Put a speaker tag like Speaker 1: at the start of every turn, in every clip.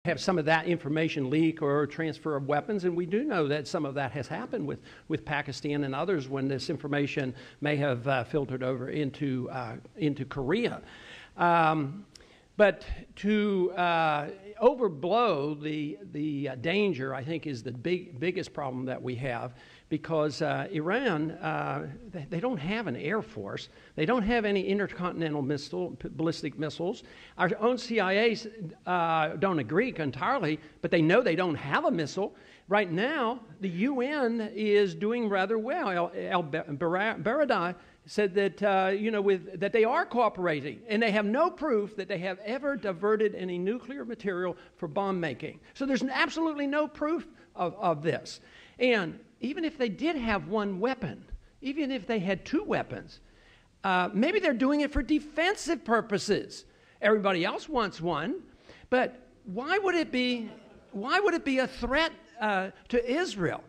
Speaker 1: have some of that information leak or transfer of weapons, and we do know that some of that has happened with Pakistan and others when this information may have filtered over into Korea. But to overblow the danger, I think, is the biggest problem that we have, because Iran, they don't have an air force. They don't have any intercontinental ballistic missiles. Our own CIA don't agree entirely, but they know they don't have a missile. Right now, the UN is doing rather well. Baradei said that that they are cooperating, and they have no proof that they have ever diverted any nuclear material for bomb making. So there's absolutely no proof of this. And even if they did have one weapon, even if they had two weapons, maybe they're doing it for defensive purposes. Everybody else wants one, but why would it be a threat to Israel?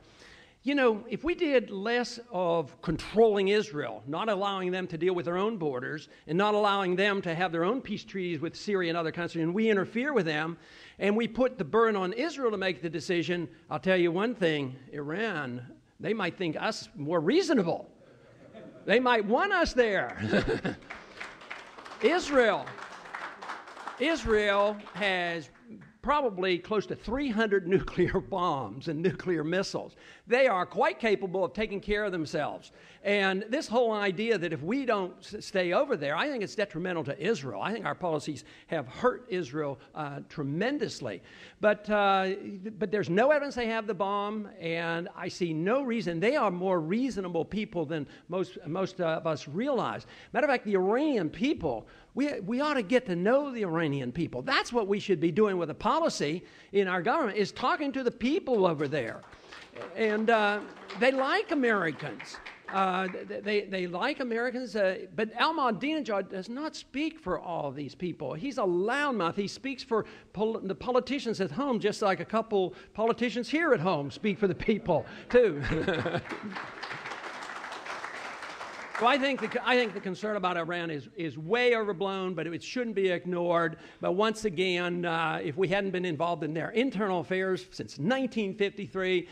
Speaker 1: You know, if we did less of controlling Israel, not allowing them to deal with their own borders, and not allowing them to have their own peace treaties with Syria and other countries, and we interfere with them, and we put the burden on Israel to make the decision, I'll tell you one thing, Iran, they might think us more reasonable. They might want us there. Israel has probably close to 300 nuclear bombs and nuclear missiles. They are quite capable of taking care of themselves. And this whole idea that if we don't stay over there, I think it's detrimental to Israel. I think our policies have hurt Israel tremendously. But there's no evidence they have the bomb, and I see no reason. They are more reasonable people than most of us realize. Matter of fact, the Iranian people, we ought to get to know the Iranian people. That's what we should be doing with a policy in our government, is talking to the people over there. And they like Americans. They like Americans, but Ahmadinejad does not speak for all of these people. He's a loudmouth. He speaks for the politicians at home, just like a couple politicians here at home speak for the people, too. So I think the concern about Iran is way overblown, but it shouldn't be ignored. But once again, if we hadn't been involved in their internal affairs since 1953,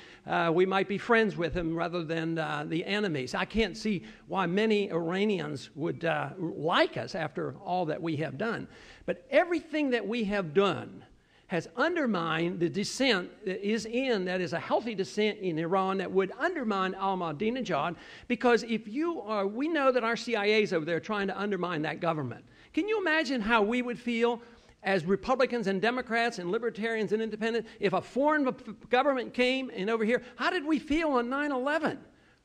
Speaker 1: we might be friends with them rather than the enemies. I can't see why many Iranians would like us after all that we have done. But everything that we have done has undermined the dissent that is a healthy dissent in Iran that would undermine Ahmadinejad, because we know that our CIA is over there trying to undermine that government. Can you imagine how we would feel as Republicans and Democrats and Libertarians and Independents if a foreign government came and over here? How did we feel on 9/11?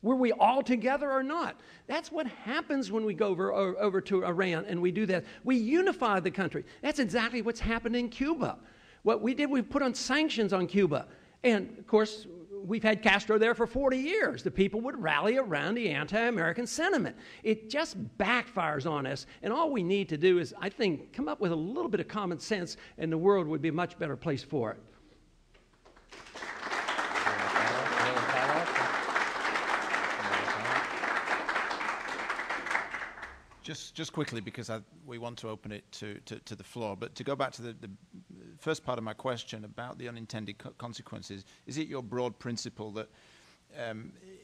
Speaker 1: Were we all together or not? That's what happens when we go over to Iran and we do that. We unify the country. That's exactly what's happened in Cuba. What we did, we put on sanctions on Cuba. And, of course, we've had Castro there for 40 years. The people would rally around the anti-American sentiment. It just backfires on us. And all we need to do is, I think, come up with a little bit of common sense, and the world would be a much better place for it.
Speaker 2: Just quickly, because we want to open it to the floor, but to go back to the first part of my question about the unintended consequences, is it your broad principle that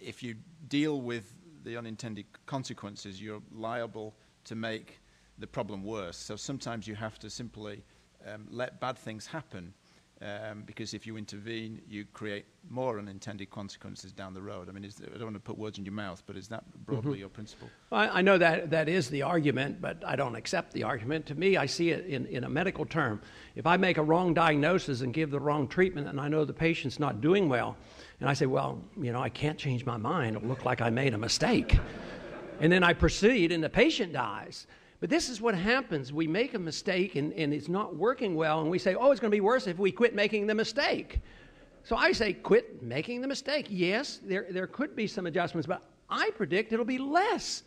Speaker 2: if you deal with the unintended consequences, you're liable to make the problem worse? So sometimes you have to simply let bad things happen, because if you intervene, you create more unintended consequences down the road. I mean, I don't want to put words in your mouth, but is that broadly your principle?
Speaker 1: Well, I know that is the argument, but I don't accept the argument. To me, I see it in a medical term. If I make a wrong diagnosis and give the wrong treatment, and I know the patient's not doing well, and I say, well, I can't change my mind. It'll look like I made a mistake. And then I proceed, and the patient dies. But this is what happens. We make a mistake, and it's not working well, and we say, oh, it's going to be worse if we quit making the mistake. So I say, quit making the mistake. Yes, there could be some adjustments, but I predict it'll be less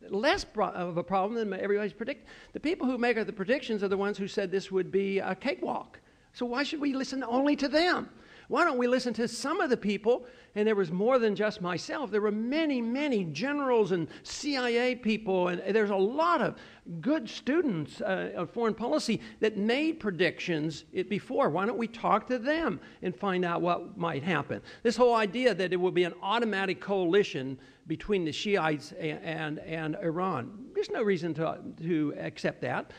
Speaker 1: of a problem than everybody's predict. The people who make the predictions are the ones who said this would be a cakewalk. So why should we listen only to them? Why don't we listen to some of the people? And there was more than just myself. There were many, many generals and CIA people, and there's a lot of good students of foreign policy that made predictions before. Why don't we talk to them and find out what might happen? This whole idea that it will be an automatic coalition between the Shiites and Iran, there's no reason to accept that.